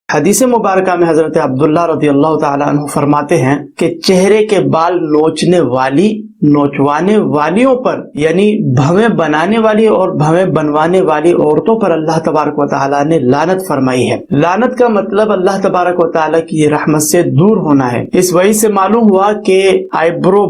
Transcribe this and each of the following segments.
حدیث مبارکہ میں حضرت عبداللہ رضی اللہ تعالیٰ عنہ فرماتے ہیں کہ چہرے کے بال نوچوانے والیوں پر، یعنی بھویں بنانے والی اور بھویں بنوانے والی عورتوں پر اللہ تبارک و تعالیٰ نے لعنت فرمائی ہے۔ لعنت کا مطلب اللہ تبارک و تعالیٰ کی رحمت سے دور ہونا ہے۔ اس وجہ سے معلوم ہوا کہ آئیبرو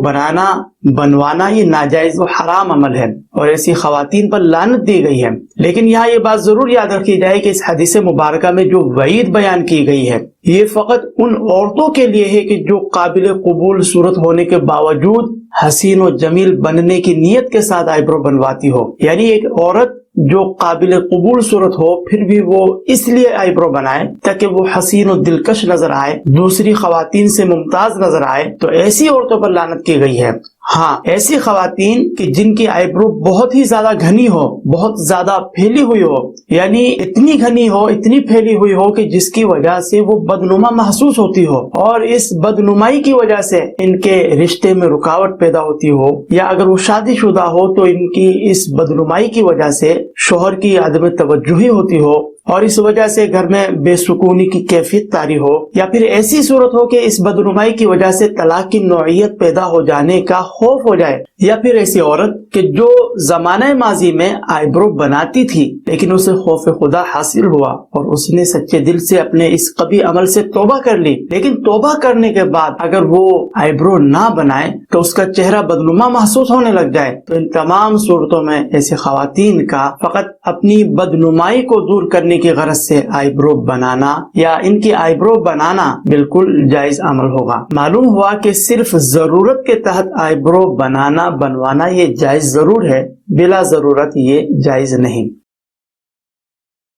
بنوانا یہ ناجائز و حرام عمل ہے اور ایسی خواتین پر لعنت دی گئی ہے۔ لیکن یہاں یہ بات ضرور یاد رکھی جائے کہ اس حدیث مبارکہ میں جو وعید بیان کی گئی ہے یہ فقط ان عورتوں کے لیے ہے کہ جو قابل قبول صورت ہونے کے باوجود حسین و جمیل بننے کی نیت کے ساتھ آئیبرو بنواتی ہو، یعنی ایک عورت جو قابل قبول صورت ہو پھر بھی وہ اس لیے آئیبرو بنائے تاکہ وہ حسین و دلکش نظر آئے، دوسری خواتین سے ممتاز نظر آئے، تو ایسی عورتوں پر لعنت کی گئی ہے۔ ہاں، ایسی خواتین کہ جن کی آئیبرو بہت ہی زیادہ گھنی ہو، بہت زیادہ پھیلی ہوئی ہو، یعنی اتنی گھنی ہو، اتنی پھیلی ہوئی ہو کہ جس کی وجہ سے وہ بدنما محسوس ہوتی ہو، اور اس بدنمائی کی وجہ سے ان کے رشتے میں رکاوٹ پیدا ہوتی ہو، یا اگر وہ شادی شدہ ہو تو ان کی اس بدنمائی کی وجہ سے شوہر کی عدم توجہی ہوتی ہو اور اس وجہ سے گھر میں بے سکونی کی کیفیت طاری ہو، یا پھر ایسی صورت ہو کہ اس بدنمائی کی وجہ سے طلاق کی نوعیت پیدا ہو جانے کا خوف ہو جائے، یا پھر ایسی عورت کہ جو زمانہ ماضی میں آئیبرو بناتی تھی لیکن اسے خوف خدا حاصل ہوا اور اس نے سچے دل سے اپنے اس قبیح عمل سے توبہ کر لی، لیکن توبہ کرنے کے بعد اگر وہ آئیبرو نہ بنائے تو اس کا چہرہ بدنما محسوس ہونے لگ جائے، تو ان تمام صورتوں میں ایسی خواتین کا فقط اپنی بدنمائی کو دور کرنے کی غرض سے آئیبرو بنانا یا ان کی آئیبرو بنانا بالکل جائز عمل ہوگا۔ معلوم ہوا کہ صرف ضرورت کے تحت آئیبرو بنوانا یہ جائز ضرور ہے، بلا ضرورت یہ جائز نہیں۔